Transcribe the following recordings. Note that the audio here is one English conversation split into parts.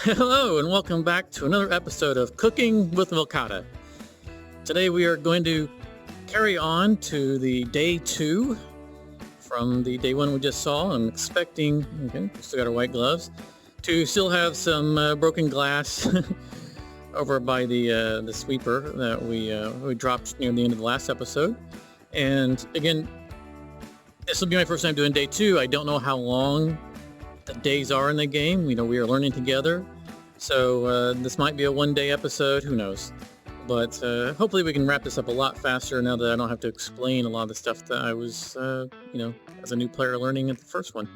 Hello and welcome back to another episode of Cooking with Vilcata. Today we are going to carry on to the day 2 from the day 1 we just saw. I'm expecting, okay, we still got our white gloves, to still have some broken glass over by the sweeper that we dropped near the end of the last episode. And again, this will be my first time doing day 2. I don't know how long the days are in the game. We are learning together. So this might be a one-day episode. Who knows? But hopefully we can wrap this up a lot faster now that I don't have to explain a lot of the stuff that I was, as a new player learning at the first one.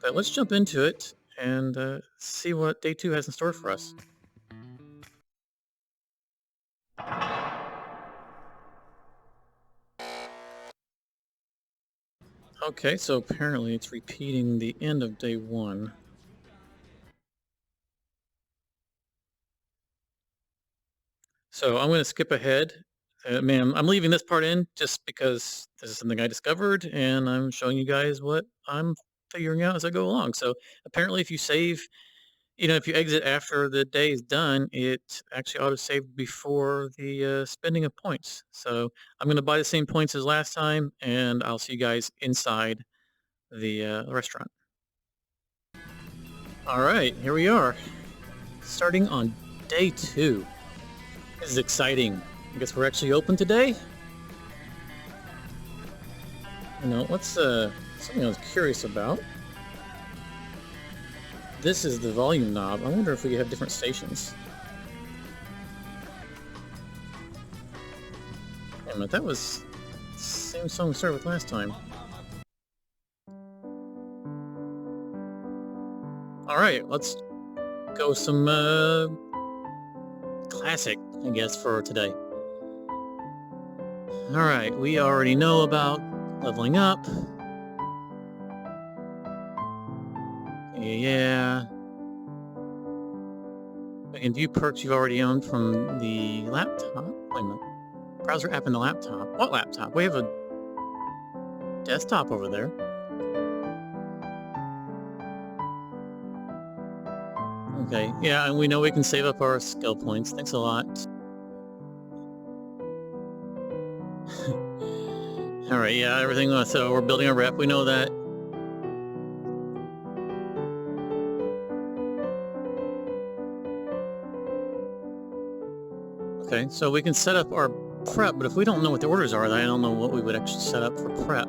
But let's jump into it and see what day 2 has in store for us. Okay, so apparently it's repeating the end of day 1. So I'm going to skip ahead. Man, I'm leaving this part in just because this is something I discovered and I'm showing you guys what I'm figuring out as I go along. So apparently if you save, if you exit after the day is done, it actually auto-saved before the spending of points. So I'm going to buy the same points as last time and I'll see you guys inside the restaurant. All right, here we are, starting on day 2. This is exciting. I guess we're actually open today. What's something I was curious about. This is the volume knob. I wonder if we have different stations. Wait a minute, that was the same song we started with last time. Alright, let's go with some classic, I guess, for today. Alright, we already know about leveling up. Yeah. We can view perks you've already owned from the laptop. Wait a minute. Browser app in the laptop. What laptop? We have a desktop over there. Okay, yeah, and we know we can save up our skill points. Thanks a lot. Alright, yeah, everything, so we're building a rep, we know that. Okay, so we can set up our prep, but if we don't know what the orders are, then I don't know what we would actually set up for prep.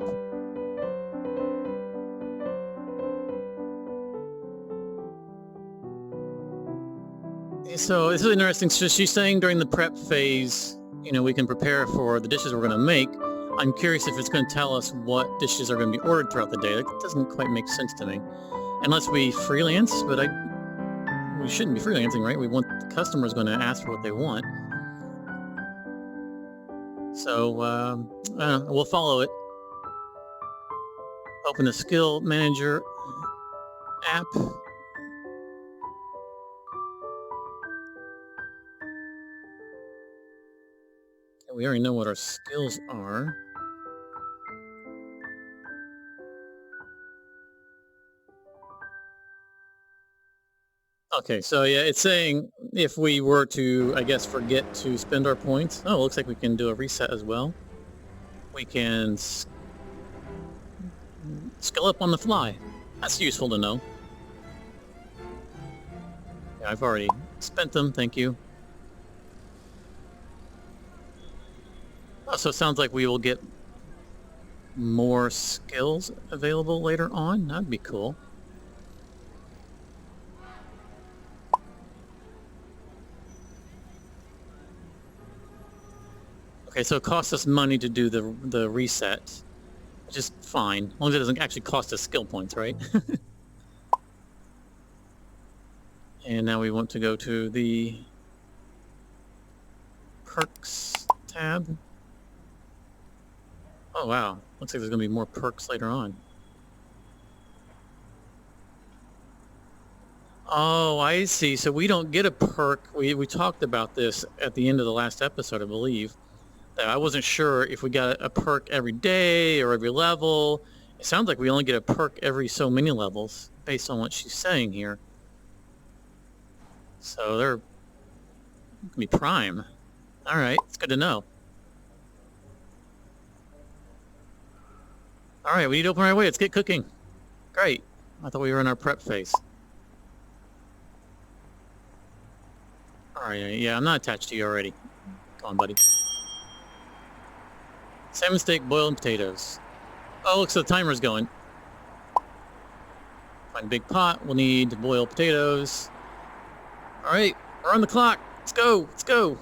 So this is interesting. So she's saying during the prep phase, we can prepare for the dishes we're going to make. I'm curious if it's going to tell us what dishes are going to be ordered throughout the day. That doesn't quite make sense to me. Unless we freelance, but we shouldn't be freelancing, right? We want the customer's going to ask for what they want. So we'll follow it. Open the skill manager app. We already know what our skills are. Okay, so yeah, it's saying if we were to, I guess, forget to spend our points. Oh, it looks like we can do a reset as well. We can skill up on the fly. That's useful to know. Yeah, I've already spent them, thank you. Oh, so it sounds like we will get more skills available later on. That'd be cool. Okay, so it costs us money to do the reset, which is fine, as long as it doesn't actually cost us skill points, right? And now we want to go to the perks tab. Oh wow, looks like there's going to be more perks later on. Oh, I see. So we don't get a perk. We talked about this at the end of the last episode, I believe. I wasn't sure if we got a perk every day or every level. It sounds like we only get a perk every so many levels, based on what she's saying here. So they're going to be prime. All right, it's good to know. All right, we need to open right away. Let's get cooking. Great. I thought we were in our prep phase. All right, yeah, I'm not attached to you already. Come on, buddy. Salmon steak, boiled potatoes. Oh, look, so the timer's going. Find a big pot. We'll need boiled potatoes. All right, we're on the clock. Let's go. Let's go.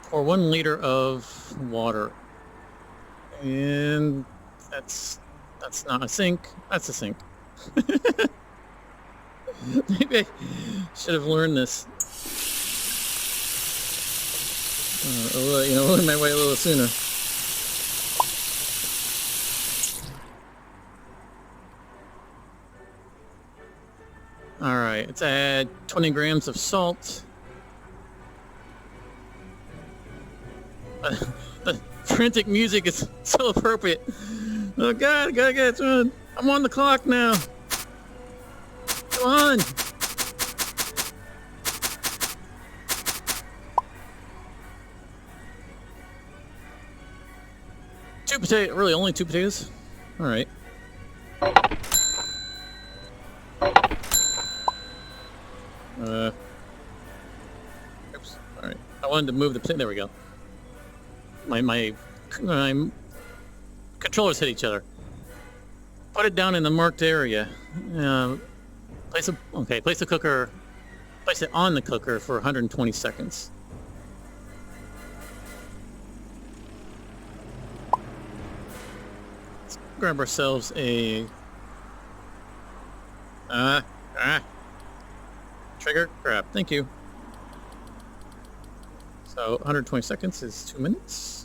Pour 1 liter of water. And that's not a sink. That's a sink. Maybe I should have learned this. Learn my way a little sooner. All right, let's add 20 grams of salt. The frantic music is so appropriate. Oh God, I gotta get it. I'm on the clock now. Come on. Two potatoes, really only 2 potatoes? All right. Oops, all right. I wanted to move the potato, there we go. My controllers hit each other. Put it down in the marked area. Place it on the cooker for 120 seconds. Let's grab ourselves a trigger grab. Thank you. So 120 seconds is 2 minutes.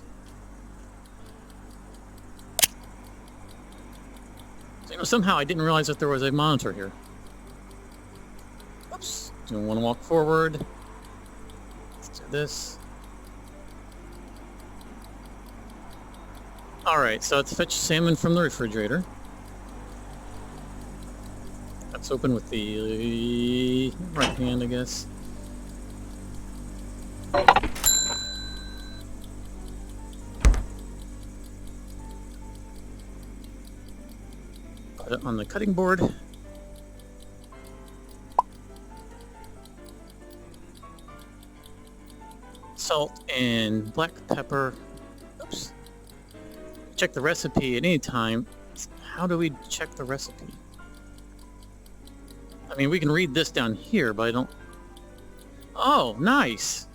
So, somehow I didn't realize that there was a monitor here. Oops. Do you want to walk forward? Let's do this. Alright, so let's fetch salmon from the refrigerator. That's open with the right hand, I guess. Put it on the cutting board. Salt and black pepper. Oops. Check the recipe at any time. How do we check the recipe? I mean, we can read this down here, but I don't... Oh, nice!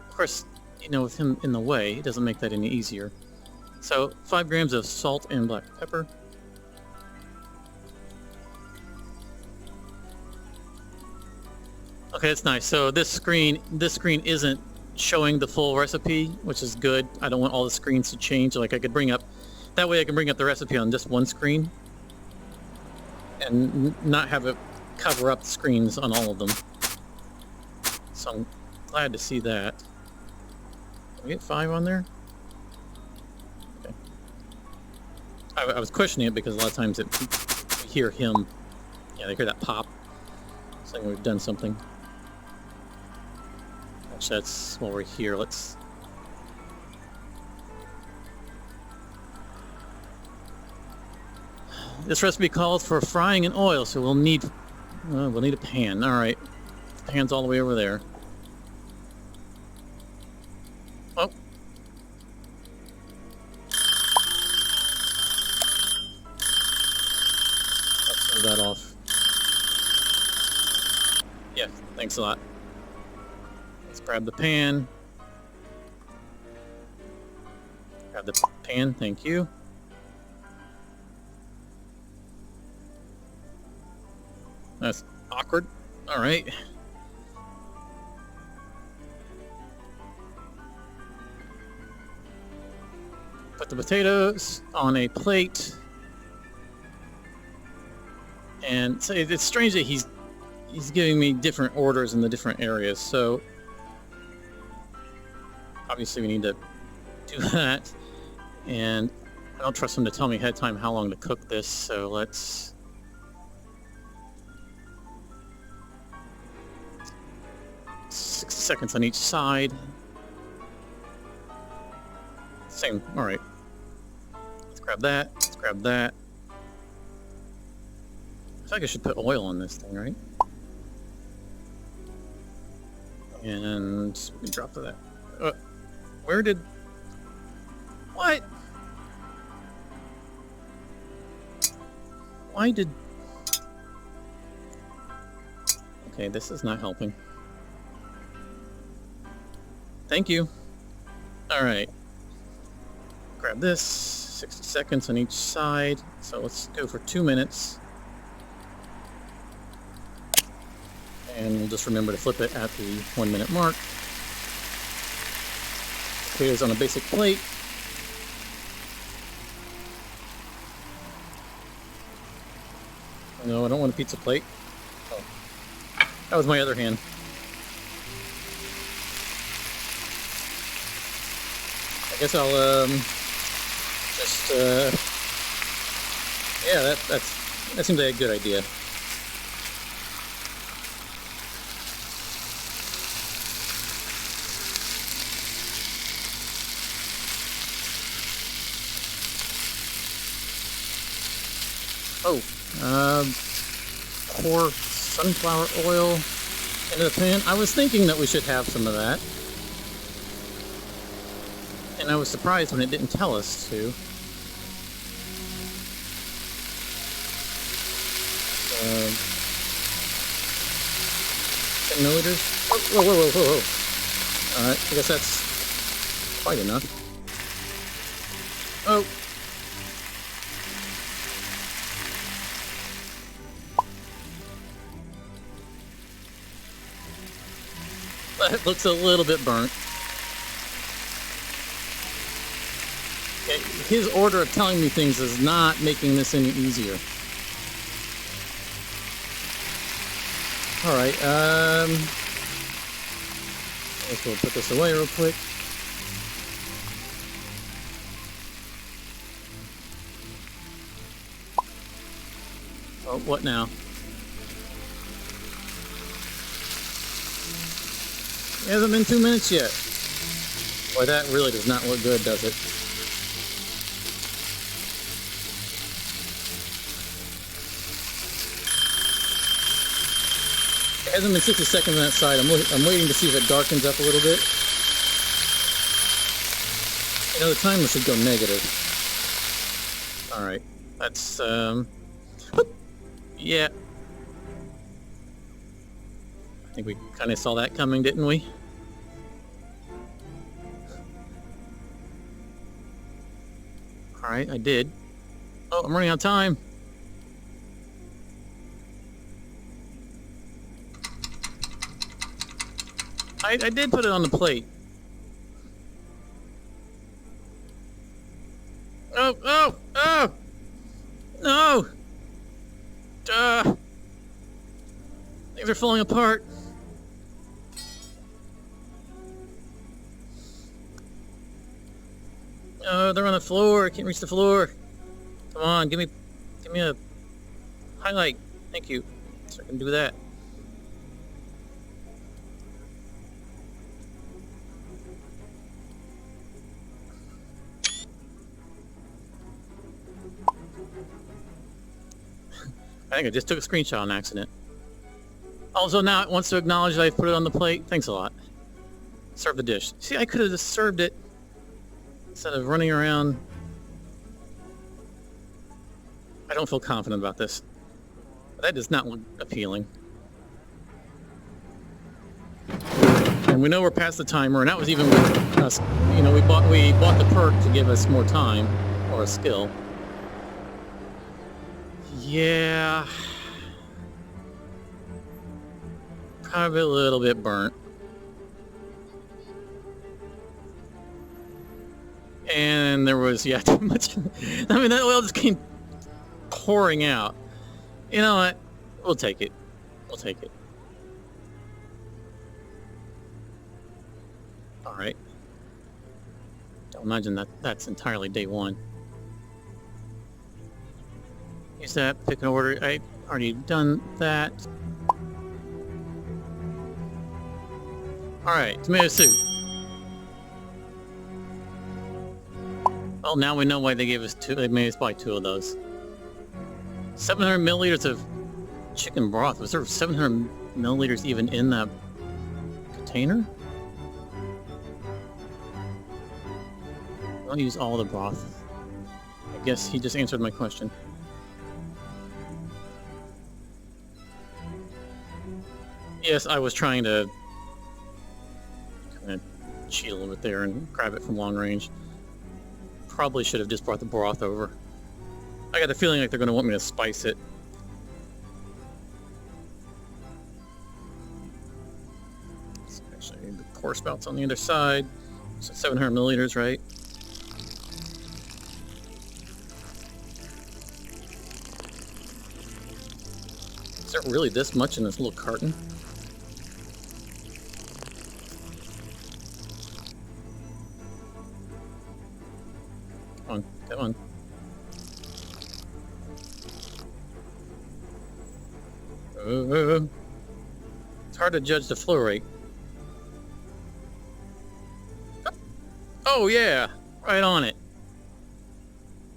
Of course, with him in the way, it doesn't make that any easier. So, 5 grams of salt and black pepper. Okay, that's nice. So this screen isn't showing the full recipe, which is good. I don't want all the screens to change. Like I could bring up, that way I can bring up the recipe on just one screen and not have it cover up the screens on all of them. So I'm glad to see that. Can we get 5 on there? Okay. I was questioning it because a lot of times we hear him. Yeah, they hear that pop. Saying we've done something. Actually, that's while we're here. Let's... This recipe calls for frying in oil, so we'll need a pan. All right, the pan's all the way over there. Oh. Let's turn that off. Yeah, thanks a lot. Let's grab the pan. Grab the pan, thank you. That's awkward. All right. Put the potatoes on a plate. And so it's strange that he's giving me different orders in the different areas. So obviously we need to do that. And don't trust them to tell me ahead of time how long to cook this, so let's... 60 seconds on each side. Same, alright. Let's grab that, let's grab that. I feel like I should put oil on this thing, right? And let me drop to that. Where did... What? Why did... Okay, this is not helping. Thank you. Alright. Grab this. 60 seconds on each side. So let's go for 2 minutes. And we'll just remember to flip it at the 1 minute mark. Potatoes on a basic plate. No, I don't want a pizza plate. Oh. That was my other hand. I guess I'll just yeah, that seems like a good idea. Oh, pour sunflower oil into the pan. I was thinking that we should have some of that. And I was surprised when it didn't tell us to. 10 milliliters? Whoa. Alright, I guess that's quite enough. Oh. That looks a little bit burnt. His order of telling me things is not making this any easier. Alright, I guess we'll put this away real quick. Oh, what now? It hasn't been 2 minutes yet. Boy, that really does not look good, does it? It hasn't been 60 seconds on that side. I'm waiting to see if it darkens up a little bit. You know, the timer should go negative. Alright, that's, yeah. I think we kind of saw that coming, didn't we? Alright, I did. Oh, I'm running out of time. I did put it on the plate. Oh! No! Things are falling apart. Oh, they're on the floor. I can't reach the floor. Come on, give me a highlight. Thank you. So I can do that. I think I just took a screenshot on accident. Also, now it wants to acknowledge that I put it on the plate. Thanks a lot. Serve the dish. See, I could have just served it instead of running around. I don't feel confident about this. That does not look appealing. And we know we're past the timer, and that was even with us. You know, we bought the perk to give us more time or a skill. Yeah, probably a little bit burnt. And there was, yeah, too much. I mean, that oil just came pouring out. You know what? We'll take it. We'll take it. All right. Don't imagine that that's entirely day one. Use that, pick an order. I already done that. Alright, tomato soup. Well, now we know why they gave us two. They made us buy two of those. 700 milliliters of chicken broth. Was there 700 milliliters even in that container? I'll use all the broth. I guess he just answered my question. Yes, I was trying to kind of cheat a little bit there and grab it from long range. Probably should have just brought the broth over. I got the feeling like they're going to want me to spice it. Actually, the pour spout's on the other side. So 700 milliliters, right? Is there really this much in this little carton? Come on, come on. It's hard to judge the flow rate. Oh yeah, right on it.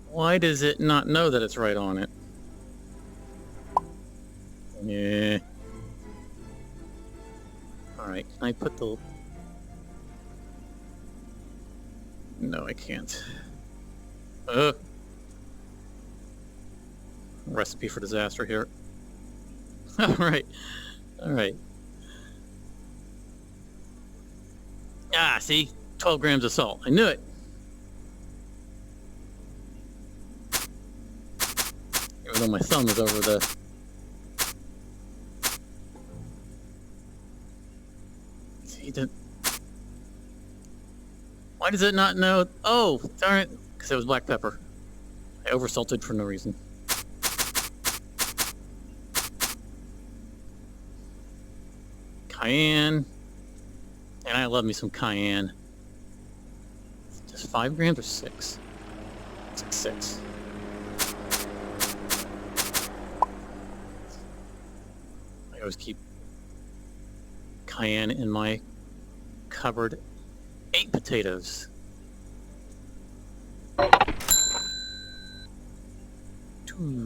Why does it not know that it's right on it? Yeah. Alright, can I put the... No, I can't. Recipe for disaster here. Alright. Alright. Ah, see? 12 grams of salt. I knew it. Even though my thumb is over the... See, why does it not know? Oh, darn it. Because it was black pepper. I oversalted for no reason. Cayenne. And I love me some cayenne. Just 5 grams or 6? It's like 6. I always keep cayenne in my cupboard. 8 potatoes. 2,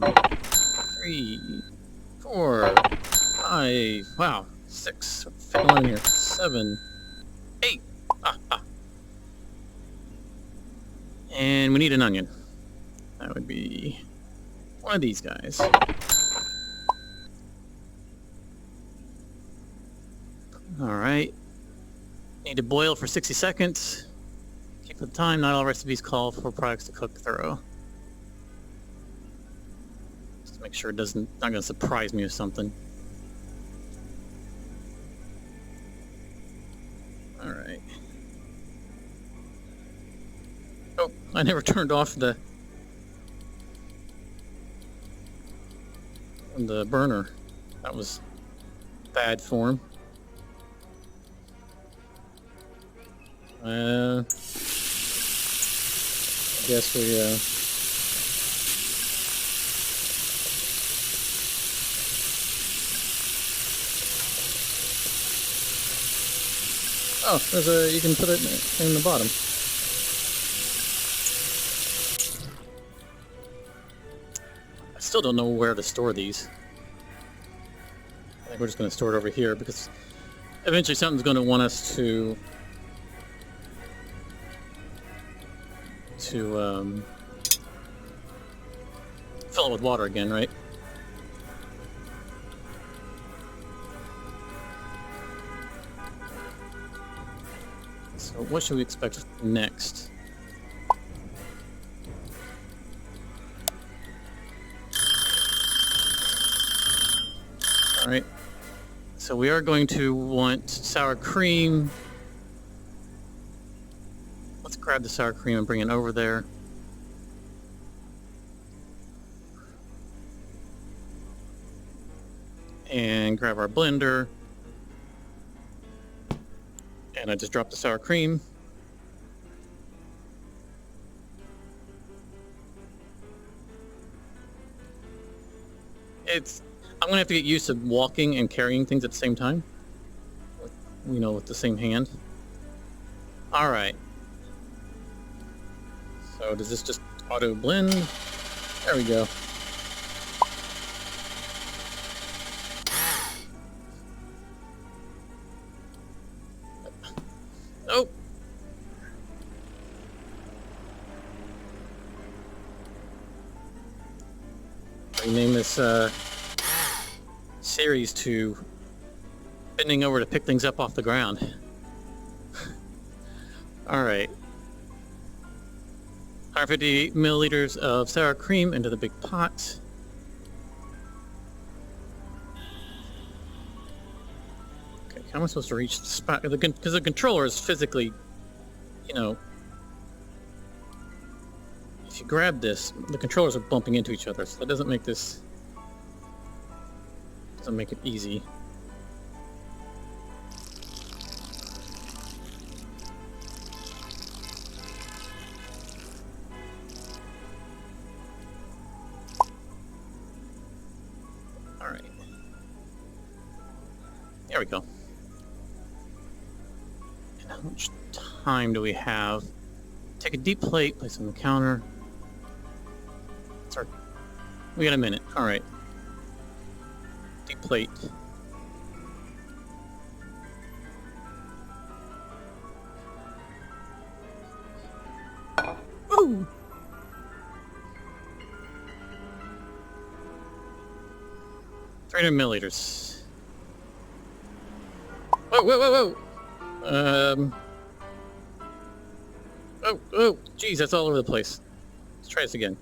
3, 4, 5. Wow. 6. Fit one in here. 7, 8. And we need an onion. That would be one of these guys. Alright. Need to boil for 60 seconds. Keep the time. Not all recipes call for products to cook thorough. Just to make sure it doesn't not going to surprise me with something. Alright. Oh, I never turned off the burner. That was bad form. I guess we oh, there's you can put it in the bottom. I still don't know where to store these. I think we're just going to store it over here because eventually something's going to want us to fill it with water again, right? So what should we expect next? Alright, so we are going to want sour cream. Let's grab the sour cream and bring it over there. And grab our blender. And I just dropped the sour cream. I'm gonna have to get used to walking and carrying things at the same time. You know, with the same hand. All right. So does this just auto blend? There we go. Oh. Rename this series to bending over to pick things up off the ground. All right. 150 milliliters of sour cream into the big pot. Okay, how am I supposed to reach the spot? Because the controller is physically, you know, if you grab this, the controllers are bumping into each other, so that doesn't make this, doesn't make it easy. All right, there we go. And how much time do we have? Take a deep plate, place it on the counter. Sorry, we got a minute. All right. Deep plate. Ooh. $300 milliliters. Whoa, whoa, whoa, whoa. Oh, geez, that's all over the place. Let's try this again.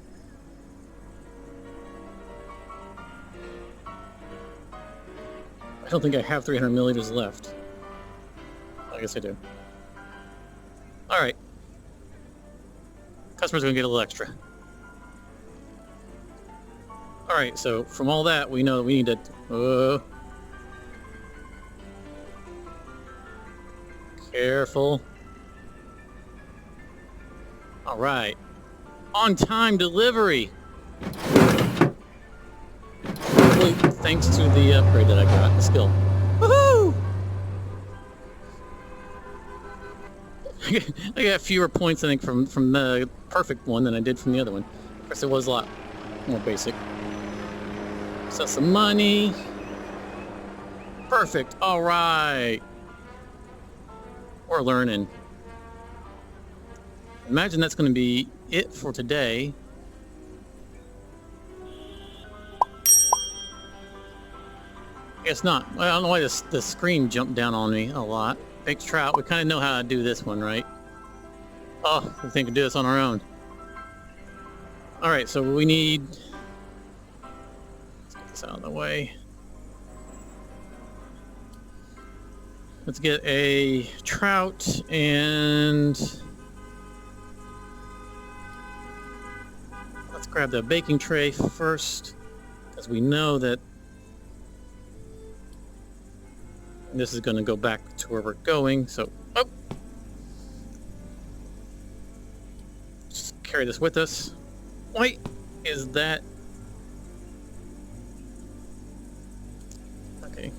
I don't think I have 300 milliliters left. I guess I do. All right. Customer's gonna get a little extra. All right, so from all that, we know that we need to... careful. All right. On-time delivery. Thanks to the upgrade that I got, the skill. Woohoo! I got fewer points, I think, from the perfect one than I did from the other one. Of course, it was a lot more basic. So some money. Perfect. All right. We're learning. Imagine that's going to be it for today. Guess not. Well, I don't know why the screen jumped down on me a lot. Baked trout. We kind of know how to do this one, right? Oh, we think we can do this on our own. All right, so we need... let's get this out of the way. Let's get a trout and... let's grab the baking tray first, because we know that this is going to go back to where we're going, so... oh! Just carry this with us. Why is that... okay.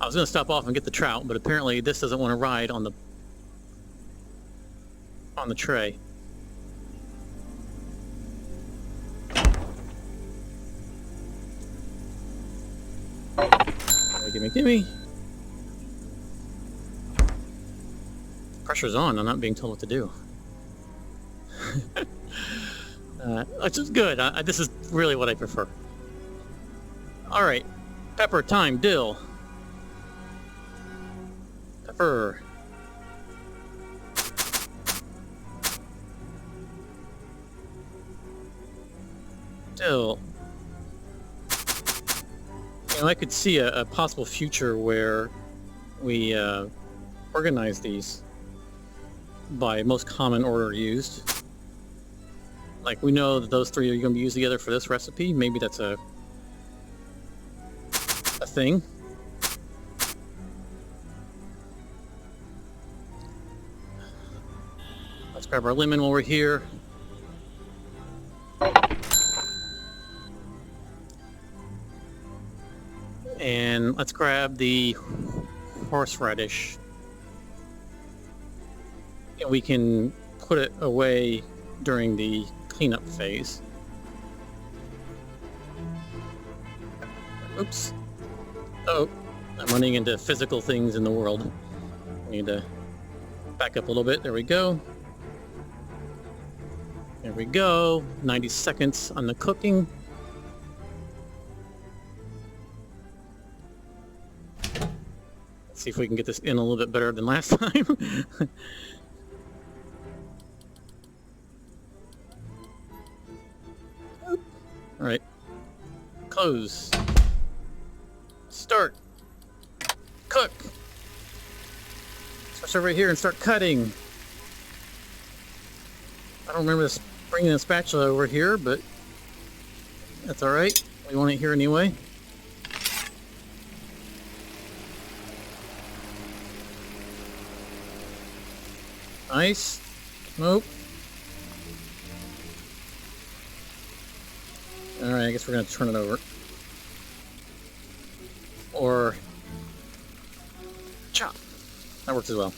I was going to stop off and get the trout, but apparently this doesn't want to ride on the tray. Gimme. Pressure's on. I'm not being told what to do. Which is good. This is really what I prefer. All right. Pepper, thyme, dill. Pepper. Dill. You know, I could see a possible future where we organize these by most common order used. Like, we know that those three are going to be used together for this recipe. Maybe that's a thing. Let's grab our lemon while we're here. And let's grab the horseradish. And we can put it away during the cleanup phase. Oops. Oh, I'm running into physical things in the world. I need to back up a little bit. There we go. There we go. 90 seconds on the cooking. Let's see if we can get this in a little bit better than last time. All right. Close. Start. Cook. Switch over here and start cutting. I don't remember this, bringing a spatula over here, but that's all right. We want it here anyway. Nice. Nope. All right, I guess we're gonna turn it over. Or chop. That works as well.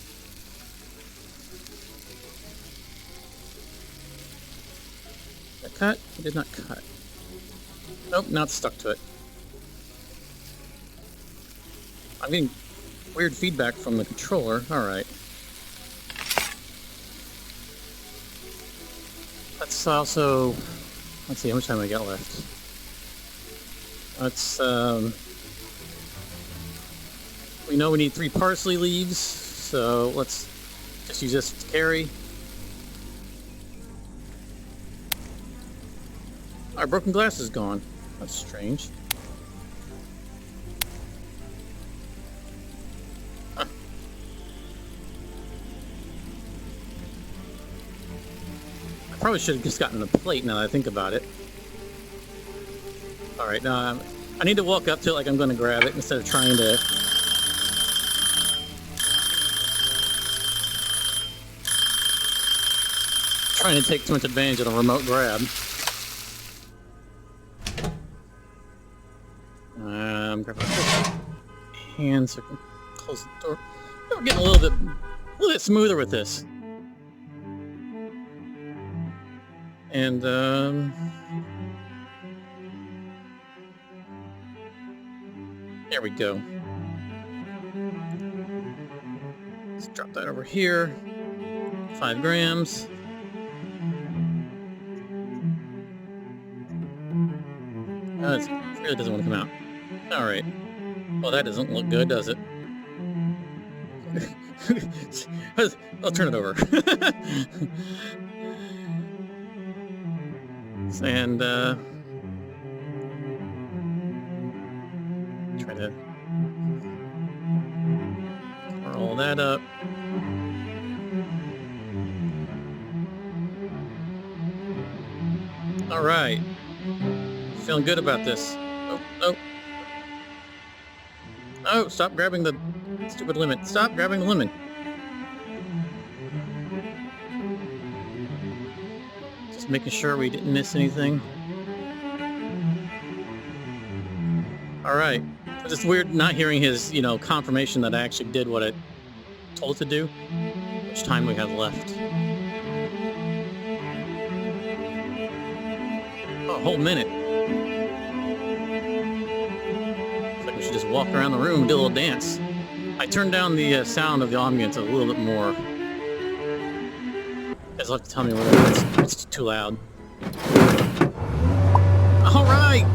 Did I cut? I did not cut. Nope, not stuck to it. I'm getting weird feedback from the controller. All right. Let's also, let's see how much time I got left. Let's, we know we need 3 parsley leaves, so let's just use this to carry. Our broken glass is gone. That's strange. Huh. I probably should have just gotten the plate now that I think about it. Alright, now I need to walk up to it like I'm going to grab it instead of trying to... trying to take too much advantage of a remote grab. Grab my hand so I can close the door. We're getting a little bit smoother with this. And there we go. Let's drop that over here. 5 grams. It really doesn't want to come out. All right. Well, that doesn't look good, does it? I'll turn it over. And try to roll that up. All right. Feeling good about this. Oh, oh. Oh, stop grabbing the stupid lemon. Stop grabbing the lemon. Just making sure we didn't miss anything. All right. It's just weird not hearing his, confirmation that I actually did what I told to do. How much time we have left? Oh, a whole minute. We should just walk around the room and do a little dance. I turned down the sound of the ambience a little bit more. You guys will have to tell me whether it's too loud. All right.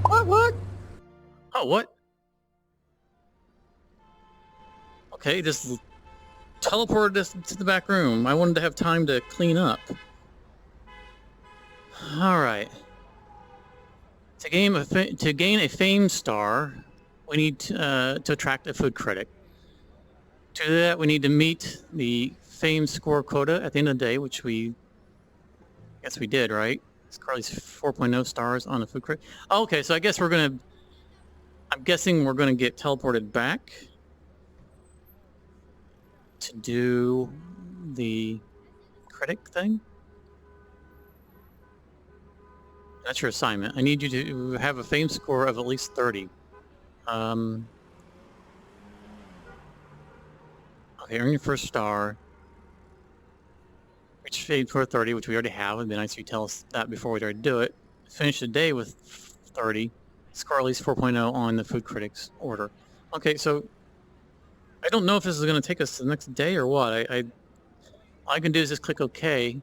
What? Oh, what? Okay, just teleported us to the back room. I wanted to have time to clean up. All right. To gain a fame star, we need to attract a food critic. To do that, we need to meet the fame score quota at the end of the day, which we guess we did, right? It's Carly's 4.0 stars on a food critic. Oh, okay, so I guess I'm guessing we're gonna get teleported back to do the critic thing. That's your assignment. I need you to have a fame score of at least 30. Okay, earn your first star. Reach fade for 30, which we already have. It'd be nice if you tell us that before we try to do it. Finish the day with 30. Score at least 4.0 on the food critics order. Okay, so I don't know if this is going to take us to the next day or what. All I can do is just click OK.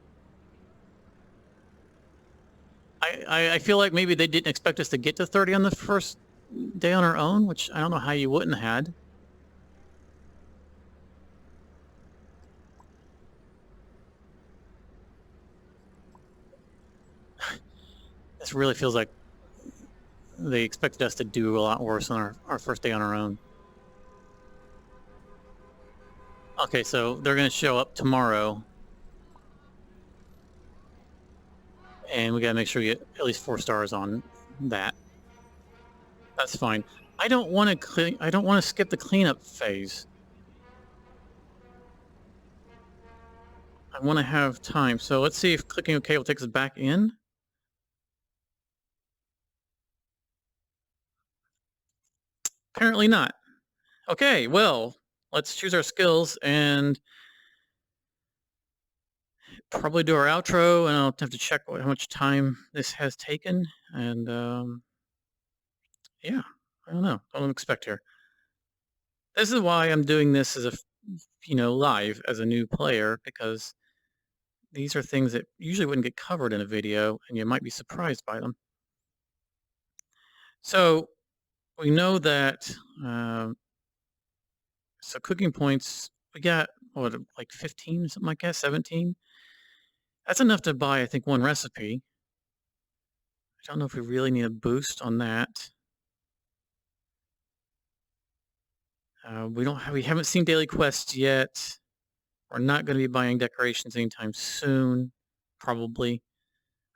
I feel like maybe they didn't expect us to get to 30 on the first day on our own, which I don't know how you wouldn't have had. This really feels like they expected us to do a lot worse on our first day on our own. Okay, so they're going to show up tomorrow. And we got to make sure we get at least 4 stars on that. That's fine. I don't want to skip the cleanup phase. I want to have time. So let's see if clicking OK will take us back in. Apparently not. Okay, well, let's choose our skills and probably do our outro, and I'll have to check how much time this has taken. And yeah, I don't know. Don't expect here. This is why I'm doing this as a, live as a new player, because these are things that usually wouldn't get covered in a video, and you might be surprised by them. So we know that, so cooking points, we got, what, like 15 or something like that, 17? That's enough to buy, I think, 1 recipe. I don't know if we really need a boost on that. We haven't seen daily quests yet. We're not going to be buying decorations anytime soon, probably.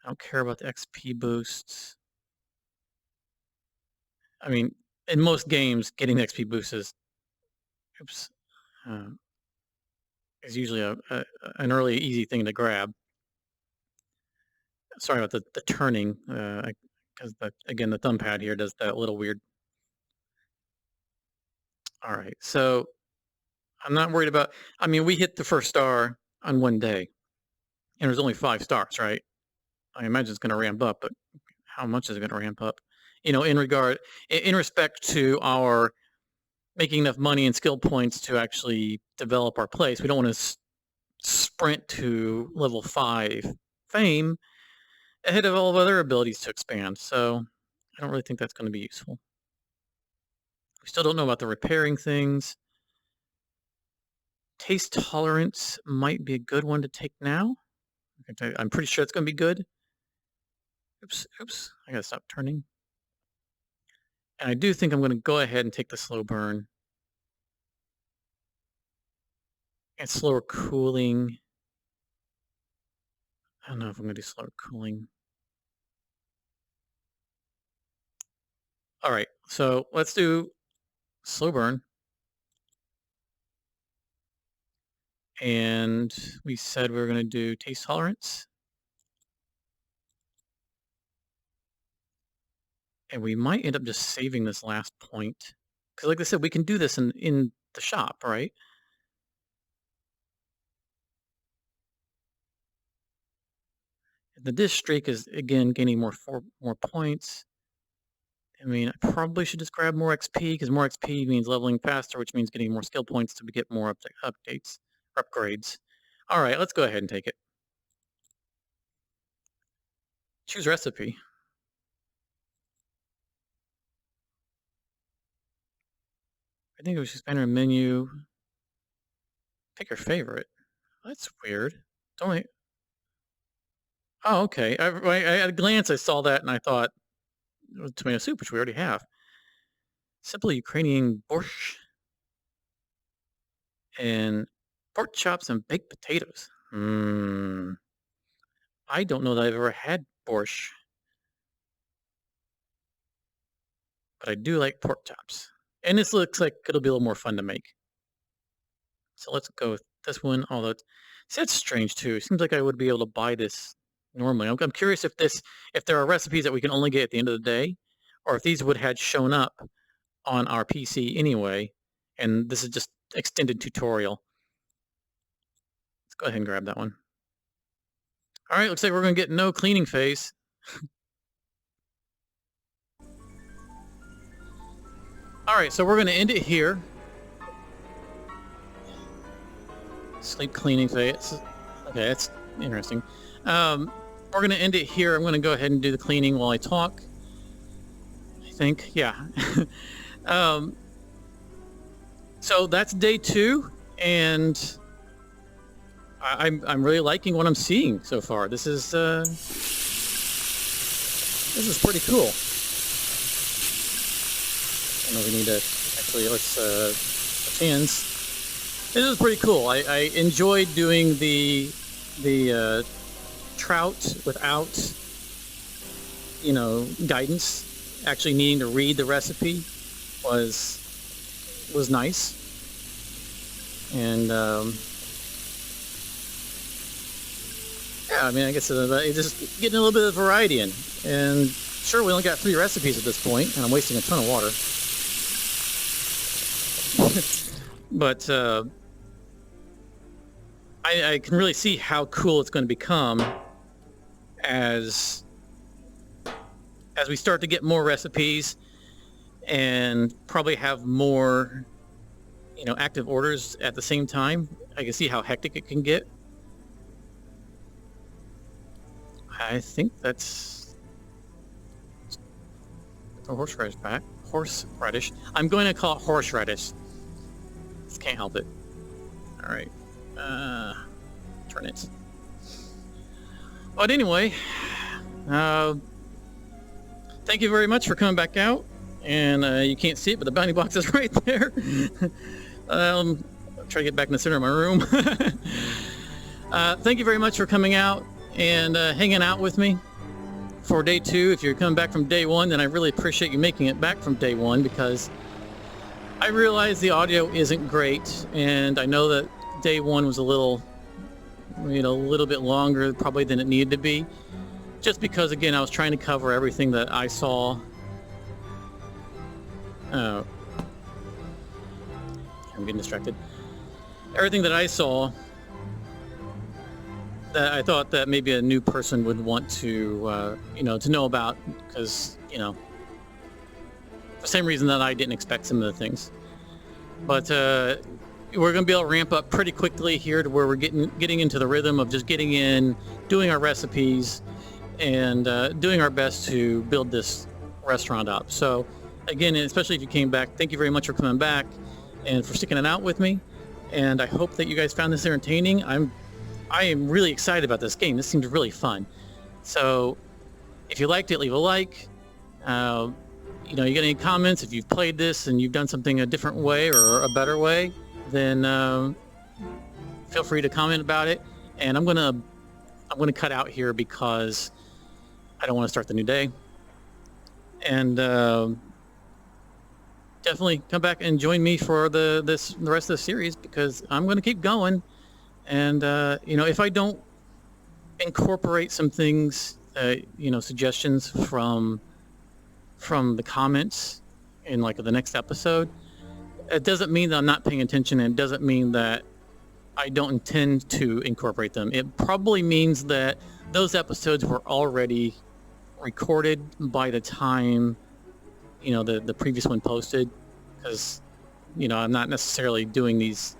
I don't care about the XP boosts. I mean, in most games, getting the XP boosts is usually an early, easy thing to grab. Sorry about the turning, because again, the thumb pad here does that little weird. All right, so I'm not worried about. I mean, we hit the first star on 1 day, and there's only 5 stars, right? I imagine it's going to ramp up, but how much is it going to ramp up? In respect to our making enough money and skill points to actually develop our place. We don't want to sprint to level 5 fame ahead of all of other abilities to expand. So I don't really think that's going to be useful. We still don't know about the repairing things. Taste tolerance might be a good one to take now. I'm pretty sure it's going to be good. Oops, I gotta stop turning. And I do think I'm going to go ahead and take the slow burn. And slower cooling. I don't know if I'm going to do slower cooling. All right, so let's do slow burn. And we said we were going to do taste tolerance. And we might end up just saving this last point. Because like I said, we can do this in the shop, right? The dish streak is, again, gaining more points. I mean, I probably should just grab more XP, because more XP means leveling faster, which means getting more skill points to get more updates, upgrades. All right, let's go ahead and take it. Choose recipe. I think we should expand our menu. Pick your favorite. That's weird. Don't we? Oh, okay. At a glance, I saw that and I thought it was tomato soup, which we already have. Simple Ukrainian borscht and pork chops and baked potatoes. I don't know that I've ever had borscht, but I do like pork chops. And this looks like it'll be a little more fun to make. So let's go with this one. Although that's strange too. It seems like I would be able to buy this normally. I'm curious if there are recipes that we can only get at the end of the day, or if these would have shown up on our PC anyway, and this is just extended tutorial. Let's go ahead and grab that one. All right, looks like we're going to get no cleaning phase. All right, so we're going to end it here. Sleep cleaning phase. Okay, that's interesting. We're going to end it here. I'm going to go ahead and do the cleaning while I talk. I think, yeah. So that's day 2, and I'm really liking what I'm seeing so far. This is pretty cool. I know we need to actually let's hands. This is pretty cool. I enjoyed doing the trout without guidance. Actually needing to read the recipe was nice, and yeah, I mean, I guess it's just getting a little bit of variety in. And sure, we only got 3 recipes at this point, and I'm wasting a ton of water. But I can really see how cool it's going to become as we start to get more recipes and probably have more, active orders at the same time. I can see how hectic it can get. I think that's the horseradish back. Horseradish. I'm going to call it horseradish. Just can't help it. All right. Turn it. But anyway, thank you very much for coming back out. And you can't see it, but the bounty box is right there. I'll try to get back in the center of my room. Thank you very much for coming out and hanging out with me for day 2. If you're coming back from day 1, then I really appreciate you making it back from day 1, because I realize the audio isn't great, and I know that day 1 was a little bit longer probably than it needed to be, just because, again, I was trying to cover everything that I saw. I'm getting distracted. Everything that I saw that I thought that maybe a new person would want to, to know about, because, for the same reason that I didn't expect some of the things. But we're going to be able to ramp up pretty quickly here to where we're getting into the rhythm of just getting in, doing our recipes, and doing our best to build this restaurant up. So, again, especially if you came back, thank you very much for coming back and for sticking it out with me. And I hope that you guys found this entertaining. I am really excited about this game. This seems really fun. So if you liked it, leave a like. You got any comments? If you've played this and you've done something a different way or a better way, then feel free to comment about it. And I'm gonna cut out here because I don't want to start the new day. And definitely come back and join me for the rest of the series, because I'm going to keep going. And if I don't incorporate some things, suggestions from the comments in the next episode, it doesn't mean that I'm not paying attention, and it doesn't mean that I don't intend to incorporate them. It probably means that those episodes were already recorded by the time the previous one posted, because I'm not necessarily doing these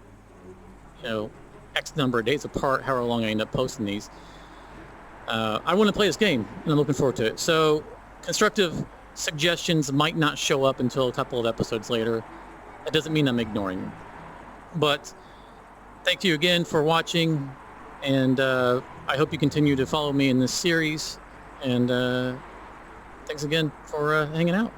X number of days apart, however long I end up posting these. I want to play this game, and I'm looking forward to it. So constructive suggestions might not show up until a couple of episodes later. That doesn't mean I'm ignoring them. But thank you again for watching, and I hope you continue to follow me in this series. And thanks again for hanging out.